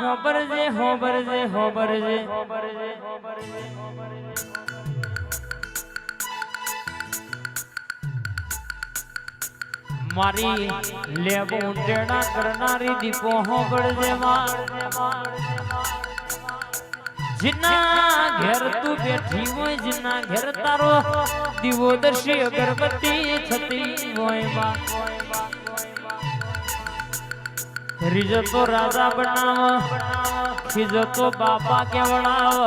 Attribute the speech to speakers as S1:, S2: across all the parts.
S1: હોબરજે હોબરજે હોબરજે મારી લેબો ટેડા કરનારી દીપો હોબરજે जिन्ना घर तू बैठी होय जिन्ना घर तारो दिवो दर्शी अगरबत्ती छती होय बा रिजो तो राजा बनाव खिजो तो बापा के बनाव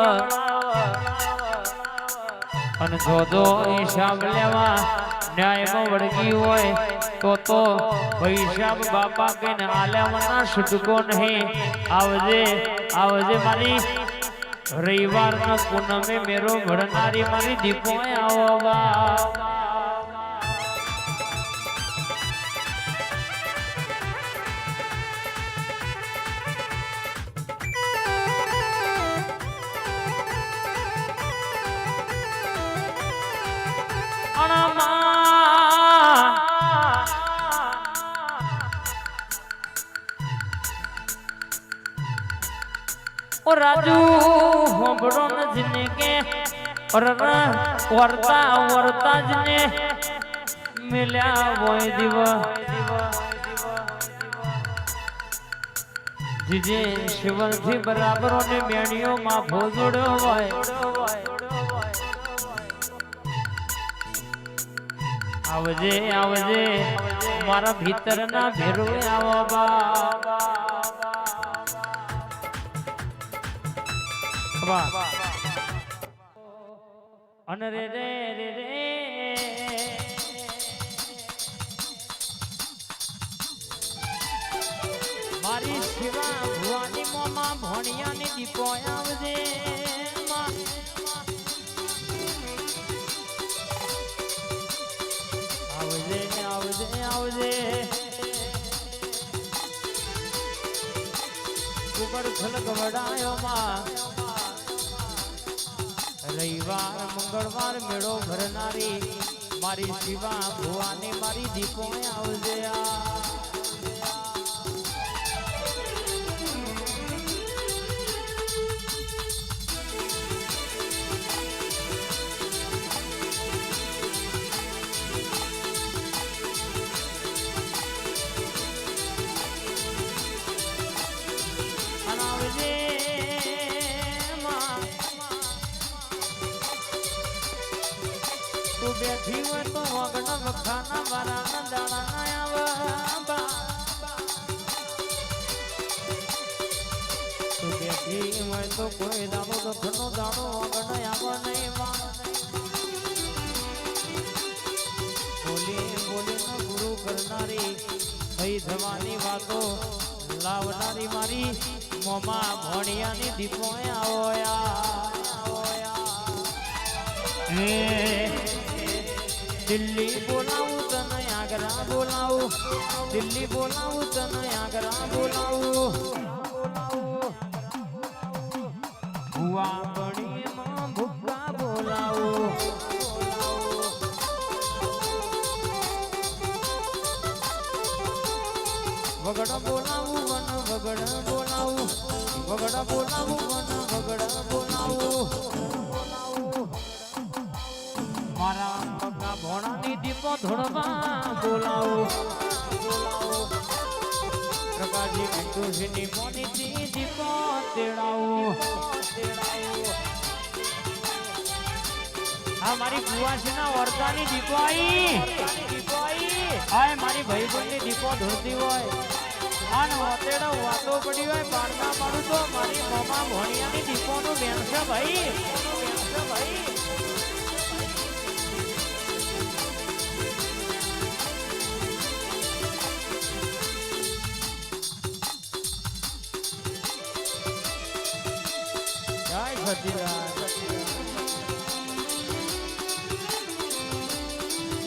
S1: अन जो हिसाब लेवा न्याय में वड़गी होय तो हिसाब बापा के ने आलेवना छुटको नहीं आवजे आवजे मारी रविवार न पूनमे मेरो भरनारी मारी दीपो आववा और राजू होबड़ो न जिने के और वर्ता वर्ता जिने मिल्या वो दिवा जिजे शिवन थी बराबर ने मेणियों मा भोजोड़ो होय आवजे आवजे मारा भीतर ना भेरो आवबा अनरे रे रे रे मारी शिवा भुवानी मोमा भोणिया ने दीपो आवजे आवजे आवजे आवजे ऊपर झलक वडायो मां रविवार मंगलवार मेड़ो भरनारी मारी शिवा भुवानी मारी दीपो आवजे बैठी हुए तो वगन खाना बराना दाना आवा तू बैठी हुए तो कोई दानो दखनो दानो वगन आवा नहीं बोली बोली न गुरु करनारी भई धवानी वातो लावनारी मारी मोमा भोणिया नी दीपो आवया दिल्ली बोलाऊ तन आगरा बोलाऊ दिल्ली बोलाऊ तन आगरा बोलाऊ हुआ बड़ी मां भुक्का बोलाऊ वगड़ा बोलाऊ वन वगड़ा बोलाऊ वगड़ा बोलाऊ वन वगड़ा बोलाऊ मारा पक्का भोणा नी दीपो धोड़वा बोलाओ प्रकाशी बिंदुसी नी मोनी दी दीपो तेड़ाओ हमारी बुआसी ना वर्ता नी दीपो आई आए मारी भाई बहन नी दीपो धोती होय आन होतेड़ा वातो पड़ी होय पाड़ना पाड़ू तो मारी मोमा भोणिया नी दीपो नो बेन छे भाई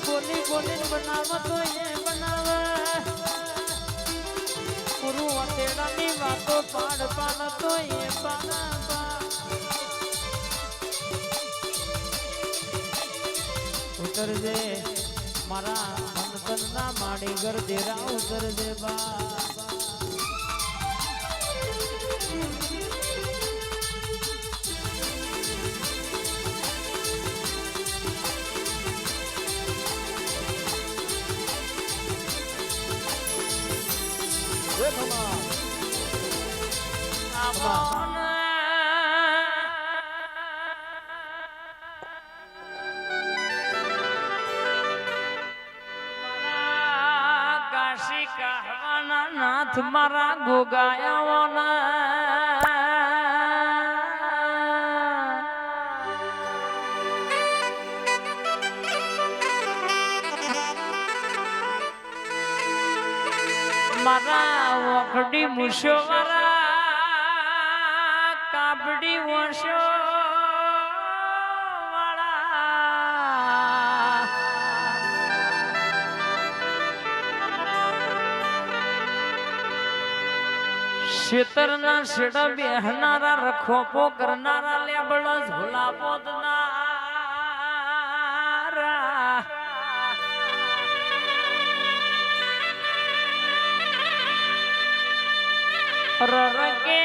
S1: बोली बोली बनाव तो ये बनाव गुरु तेरा नी बातो पाड़ पान तो ये पाना उतर जे मारा मन तन ना माड़ी घर देरा उतर जे बा કાશી કહેવાના નાથ મારા ગોગાયાઓના મારા વખડી મુશો વાળા કાબડી વશો શેતરના શેડા બેહનારા રખોપો કરનારા લેબળ ઝોલા પોદનારા રરકે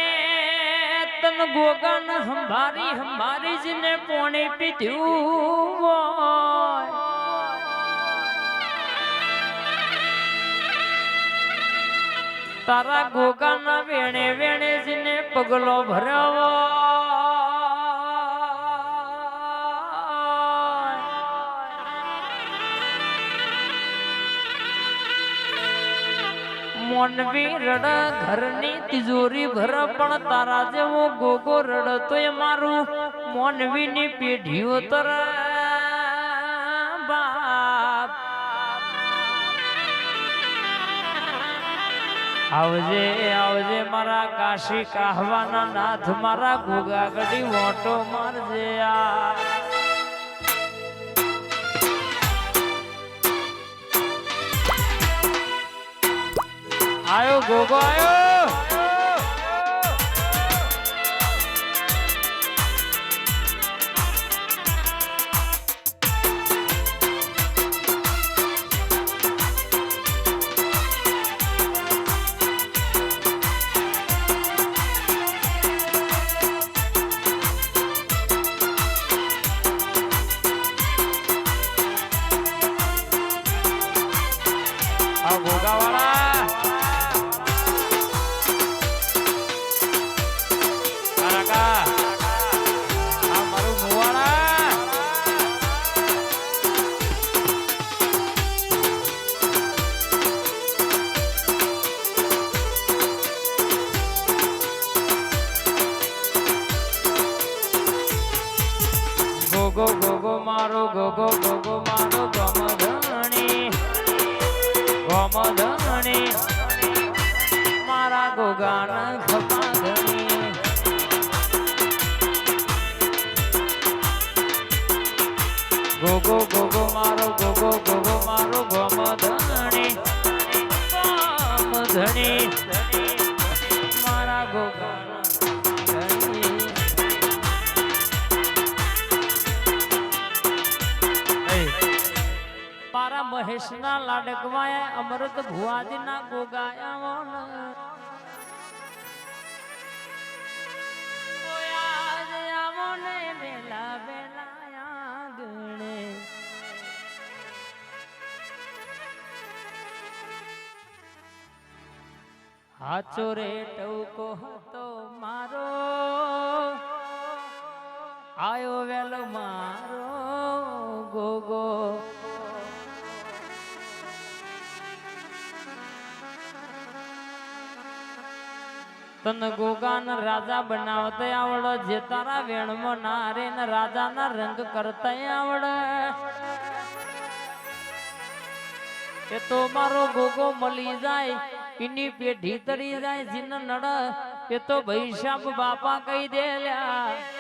S1: તન ગોગન હંભારી જને પોણી પીધ્યું હોય તારા ગોગાના વેણે વેણે જને પગલો ભર્યો મોનવી રડ ઘરની તિજોરી ભર પણ તારા જેવો ગોગો રડતો એ મારું મોનવીની પેઢીઓ તર બાપ આવજે આવજે મારા કાશી કાહવાના નાથ મારા ગોગા ગડી મોટો મારજે આ આયો ગોગો આયો આ ગોગા વાળા ગોગો ગોગો મારો ગોગો ગોગો મારો ગમધણી મારા ગોગાના ખપાધણી ગોગો ગોગો મારો ગોગો ગોગો મારો ગમધણી મારા ગોગાના મારા મહેશના લાડકવાય અમૃત ભુવાજીના ગોગાયા બેલા બેલા ગણે હાચો રે ટવકો હતો મારો આયો વેલો મારો ગોગો તન ગોગાન રાજા બનાવતા આવડે જે તારા વેણમાં નારે ને રાજાના રંગ કરતા આવડે એ તો મારો ગોગો મળી જાય એની પેઢી તરી જાય જીન નડ એ તો ભૈસાબ બાપા કહી દે લ્યા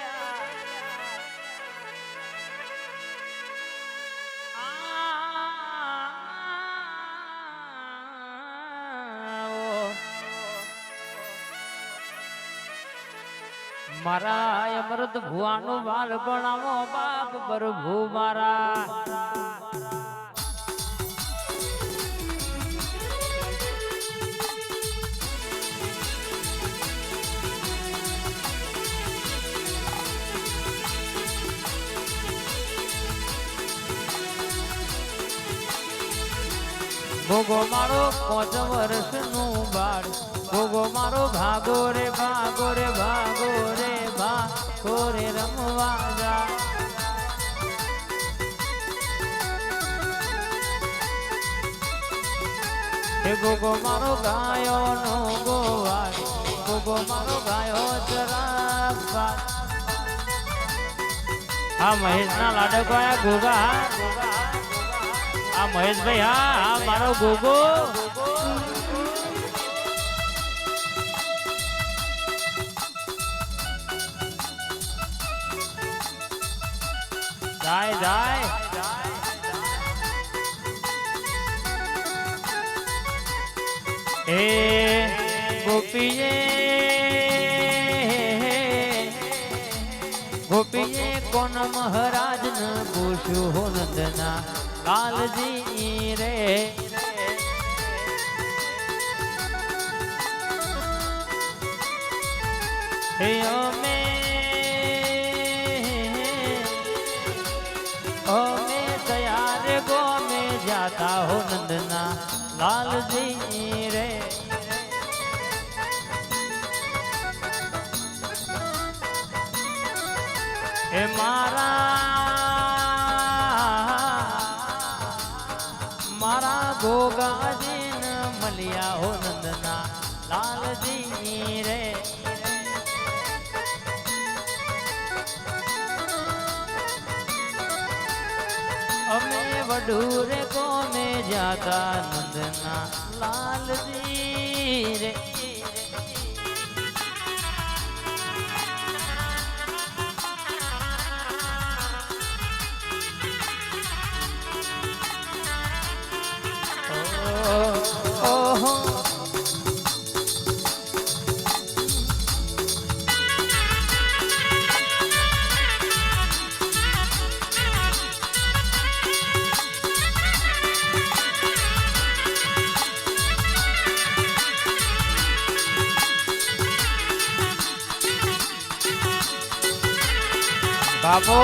S1: મારા અમૃત ભુવાનું વાલ બનાવો બાપ પ્રભુ મારા ભોગો મારો 5 વર્ષનું બાળ ગોગો મારો ભાગો રે ભાગો રે ભાગો રે ભાગો રે રમવા જા હે ગોગો મારો ગાયો નો ગોવાય ગોગો મારો ગાયો ચરાવા આ મહેશ ના લાડકો આયા ગોગા આ મહેશભાઈ હા મારો ગોગો જાય જાય હે ગોપીએ ગોપીએ કોન મહારાજ ન પૂછ્યું નંદના કાલજી રે હે અમે तैयार गो में जाता हो नंदना लालजी रे हे मारा गोगाजी न मलिया हो नंदना लालजी रे અમે વડૂરે કોને જાતા નંદના લાલજી રે ઓહો बापो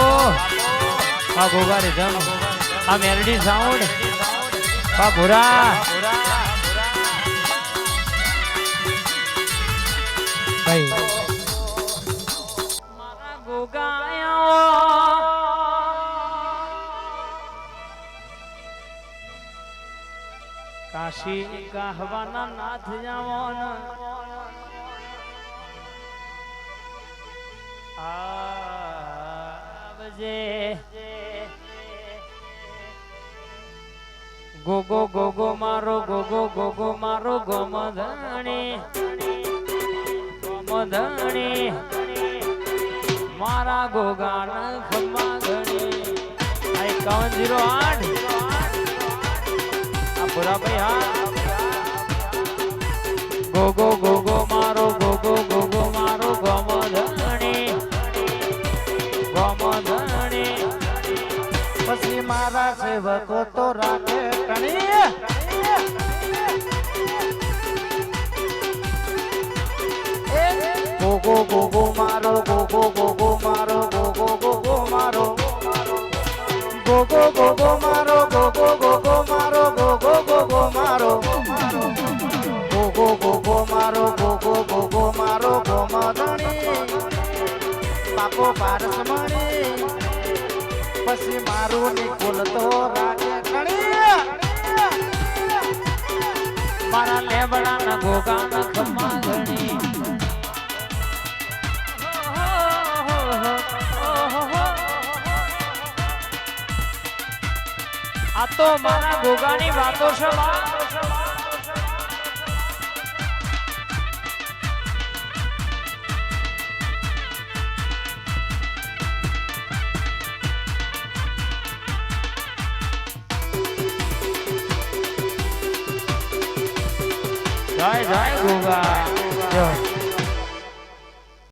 S1: आ गोगा रिदम आ मेलोडी साउंड आ भूरा भाई मारा गोगा आया काशी गाहवाना नाथ जावन गोगो गोगो मारो गोगो गोगो मारो गोमधणी गोमधणी मारा गोगा खम्मा घणी 5108 आ पूरा भाई हाँ गोगो गोगो मारो गोगो गोगो मारो गोमधणी गोमधणी पसी मारा सेवको तो राखे कणी गोगो गोगो मारो गोगो गोगो मारो गोगो गोगो मारो गोगो गोगो मारो गोगो गोगो मारो गोगो गोगो मारो गोगो गोगो मारो गोगो गोगो मारो गोमधणी पाको पारसमणी पसी मारू निकुल तो राजे कणी मारा लेबड़ा न गोगा न खम्मा घणी आ तो मारा गोगानी बातो छे जय जय गोगा